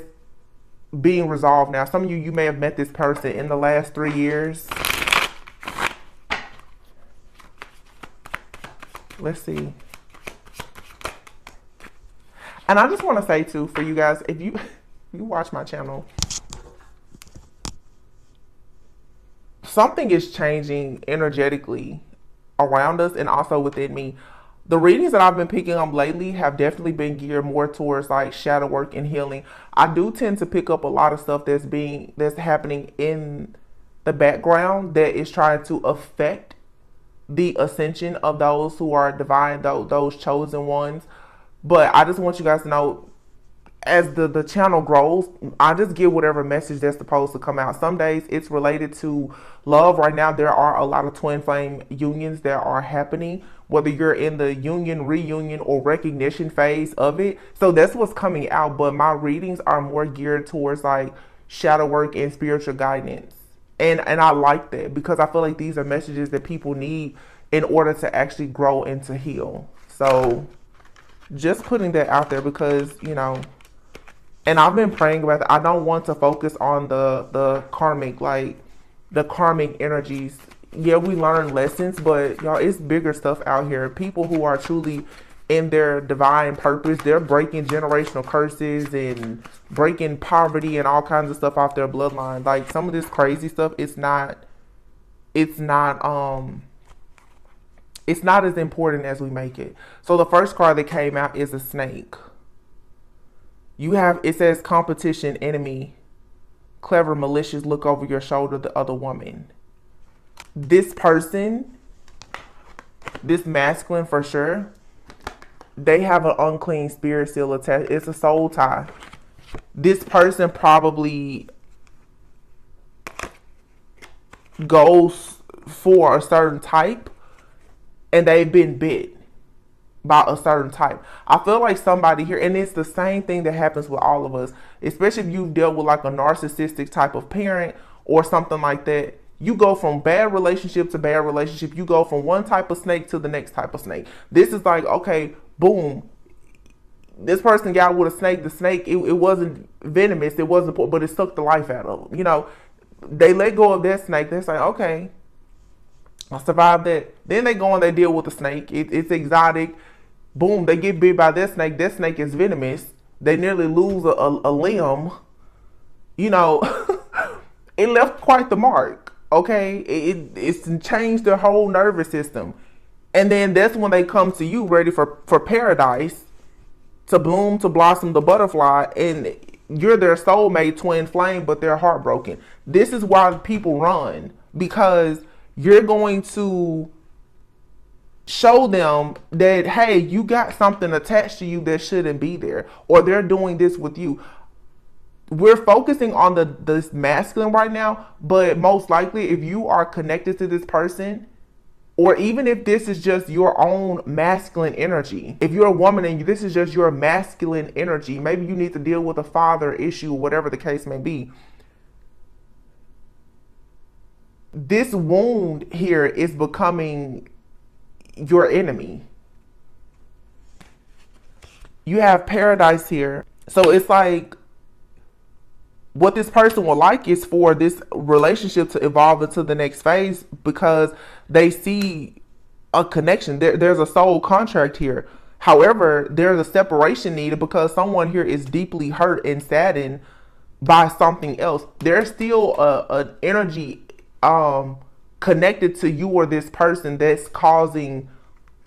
being resolved now. Some of you may have met this person in the last 3 years. Let's see. And I just want to say too, for you guys, if you watch my channel, something is changing energetically around us and also within me. The readings that I've been picking up lately have definitely been geared more towards like shadow work and healing. I do tend to pick up a lot of stuff that's happening in the background that is trying to affect the ascension of those who are divine, those chosen ones. But I just want you guys to know, as the channel grows, I just give whatever message that's supposed to come out. Some days it's related to love. Right now there are a lot of twin flame unions that are happening, whether you're in the union, reunion, or recognition phase of it. So that's what's coming out. But my readings are more geared towards like shadow work and spiritual guidance. And I like that, because I feel like these are messages that people need in order to actually grow and to heal. So just putting that out there, because, you know, and I've been praying about that. I don't want to focus on the karmic, like the karmic energies. Yeah, we learn lessons, but y'all, it's bigger stuff out here. People who are truly in their divine purpose, they're breaking generational curses and breaking poverty and all kinds of stuff off their bloodline. Like some of this crazy stuff, it's not as important as we make it. So the first card that came out is a snake. It says competition, enemy, clever, malicious, look over your shoulder, the other woman. This person, this masculine for sure, they have an unclean spirit still attached. It's a soul tie. This person probably goes for a certain type and they've been bit by a certain type. I feel like somebody here, and it's the same thing that happens with all of us, especially if you've dealt with like a narcissistic type of parent or something like that. You go from bad relationship to bad relationship. You go from one type of snake to the next type of snake. This is like, okay, boom. This person got with a snake. The snake, it wasn't venomous. It wasn't, but it sucked the life out of them. You know, they let go of that snake. They're like, okay, I survived that. Then they go and they deal with the snake. It's exotic. Boom, they get bit by that snake. That snake is venomous. They nearly lose a limb. You know, it left quite the mark. Okay, it's changed their whole nervous system. And then that's when they come to you ready for paradise, to bloom, to blossom, the butterfly, and you're their soulmate twin flame, but they're heartbroken. This is why people run, because you're going to show them that, hey, you got something attached to you that shouldn't be there, or they're doing this with you. We're focusing on this masculine right now, but most likely if you are connected to this person, or even if this is just your own masculine energy, if you're a woman and this is just your masculine energy, maybe you need to deal with a father issue, whatever the case may be. This wound here is becoming your enemy. You have paradise here. So it's like, what this person would like is for this relationship to evolve into the next phase, because they see a connection. There's a soul contract here. However, there's a separation needed because someone here is deeply hurt and saddened by something else. There's still an energy connected to you or this person that's causing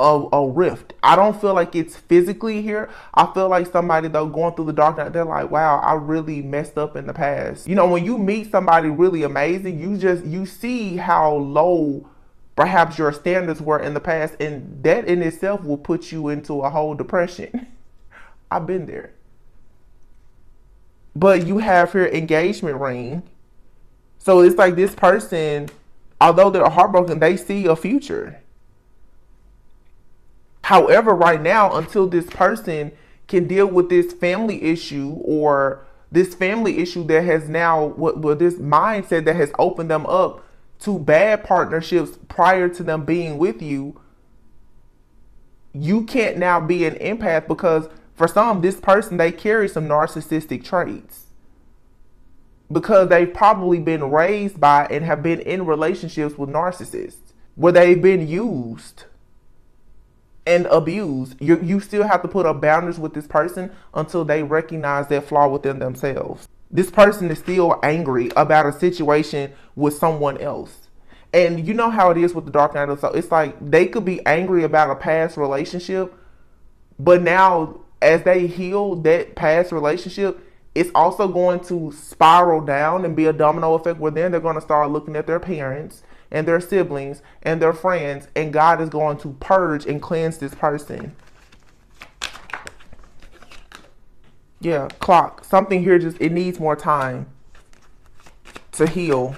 a rift. I don't feel like it's physically here. I feel like somebody, though, going through the dark night, they're like, wow, I really messed up in the past. You know, when you meet somebody really amazing, you see how low perhaps your standards were in the past, and that in itself will put you into a whole depression. I've been there. But you have your engagement ring. So it's like this person, although they're heartbroken, they see a future. However, right now, until this person can deal with this family issue, or this family issue that has now, this mindset that has opened them up to bad partnerships prior to them being with you, you can't now be an empath, because for some, this person, they carry some narcissistic traits, because they've probably been raised by and have been in relationships with narcissists where they've been used and abused. You still have to put up boundaries with this person until they recognize their flaw within themselves. This person is still angry about a situation with someone else. And you know how it is with the dark night of the soul. It's like they could be angry about a past relationship, but now as they heal that past relationship, it's also going to spiral down and be a domino effect where then they're going to start looking at their parents and their siblings and their friends, and God is going to purge and cleanse this person. Yeah, clock. Something here just, it needs more time to heal.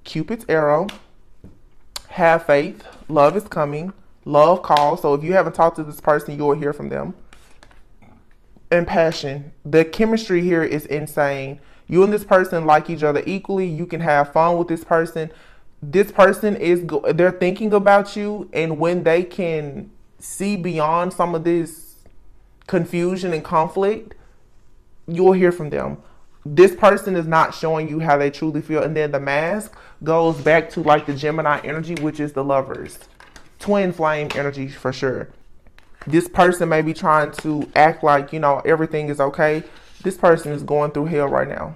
Cupid's arrow. Have faith. Love is coming. Love calls. So if you haven't talked to this person, you'll hear from them. And passion. The chemistry here is insane. You and this person like each other equally. You can have fun with this person. This person they're thinking about you, and when they can see beyond some of this confusion and conflict, you'll hear from them. This person is not showing you how they truly feel. And then the mask goes back to like the Gemini energy, which is the lovers. Twin flame energy for sure. This person may be trying to act like, you know, everything is okay. This person is going through hell right now.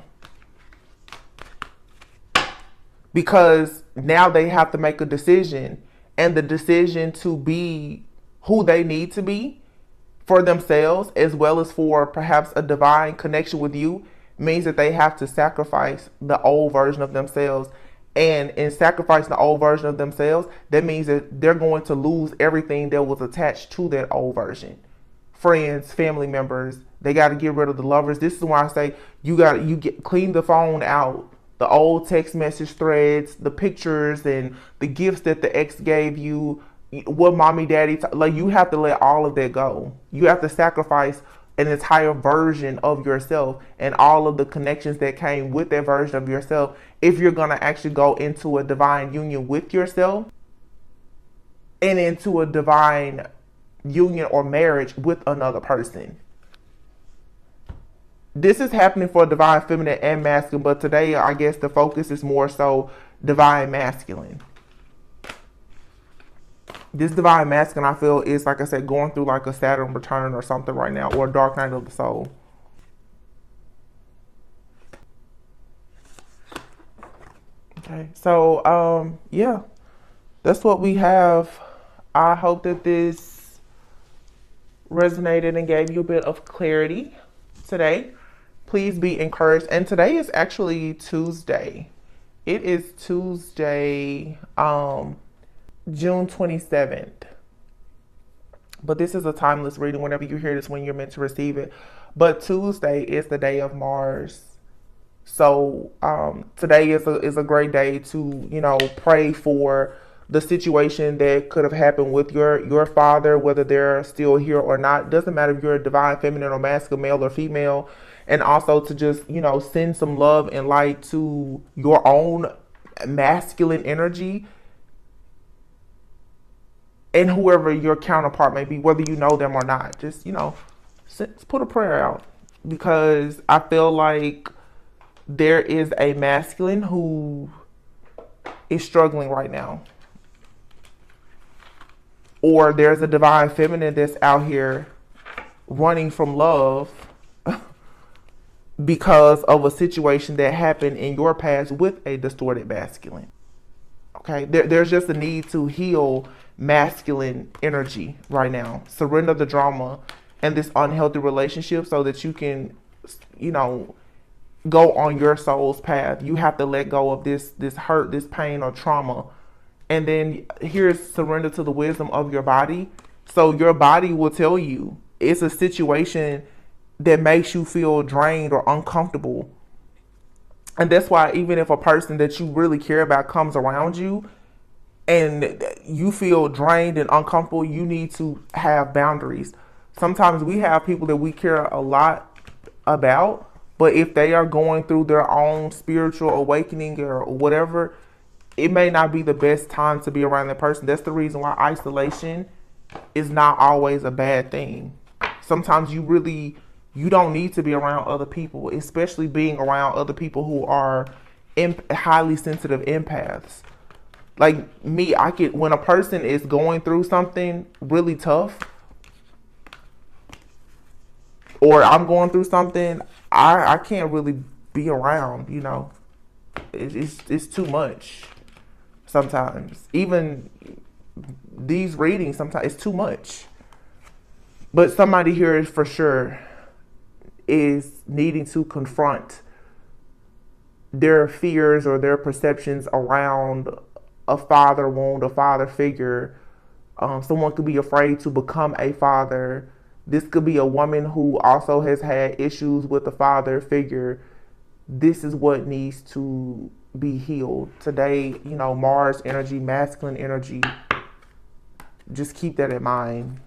Because now they have to make a decision. And the decision to be who they need to be for themselves, as well as for perhaps a divine connection with you, means that they have to sacrifice the old version of themselves. And in sacrificing the old version of themselves, that means that they're going to lose everything that was attached to that old version. Friends, family members, they got to get rid of the lovers. This is why I say clean the phone out. The old text message threads, the pictures and the gifts that the ex gave you, what mommy, daddy, like you have to let all of that go. You have to sacrifice an entire version of yourself and all of the connections that came with that version of yourself if you're going to actually go into a divine union with yourself and into a divine union or marriage with another person. This is happening for divine feminine and masculine, but today I guess the focus is more so divine masculine. This divine masculine, I feel, is, like I said, going through like a Saturn return or something right now, or a dark night of the soul. Okay, so yeah, that's what we have. I hope that this resonated and gave you a bit of clarity today. Please be encouraged. And today is actually Tuesday. It is Tuesday, June 27th. But this is a timeless reading. Whenever you hear this, when you're meant to receive it. But Tuesday is the day of Mars. So today is a great day to, you know, pray for the situation that could have happened with your father, whether they're still here or not. It doesn't matter if you're a divine feminine or masculine, male or female. And also to just, you know, send some love and light to your own masculine energy and whoever your counterpart may be, whether you know them or not. Just, you know, put a prayer out, because I feel like there is a masculine who is struggling right now. Or there's a divine feminine that's out here running from love because of a situation that happened in your past with a distorted masculine. Okay, there's just a need to heal masculine energy right now. Surrender the drama and this unhealthy relationship so that you can, you know, go on your soul's path. You have to let go of this hurt, this pain or trauma. And then here's surrender to the wisdom of your body. So your body will tell you it's a situation that makes you feel drained or uncomfortable. And that's why even if a person that you really care about comes around you and you feel drained and uncomfortable, you need to have boundaries. Sometimes we have people that we care a lot about, but if they are going through their own spiritual awakening or whatever, it may not be the best time to be around that person. That's the reason why isolation is not always a bad thing. Sometimes you don't need to be around other people, especially being around other people who are highly sensitive empaths. Like me, I could, when a person is going through something really tough, or I'm going through something, I can't really be around, you know. It's too much sometimes. Even these readings, sometimes it's too much. But somebody here is for sure is needing to confront their fears or their perceptions around a father wound, a father figure. Someone could be afraid to become a father. This could be a woman who also has had issues with a father figure. This is what needs to be healed. Today, you know, Mars energy, masculine energy. Just keep that in mind.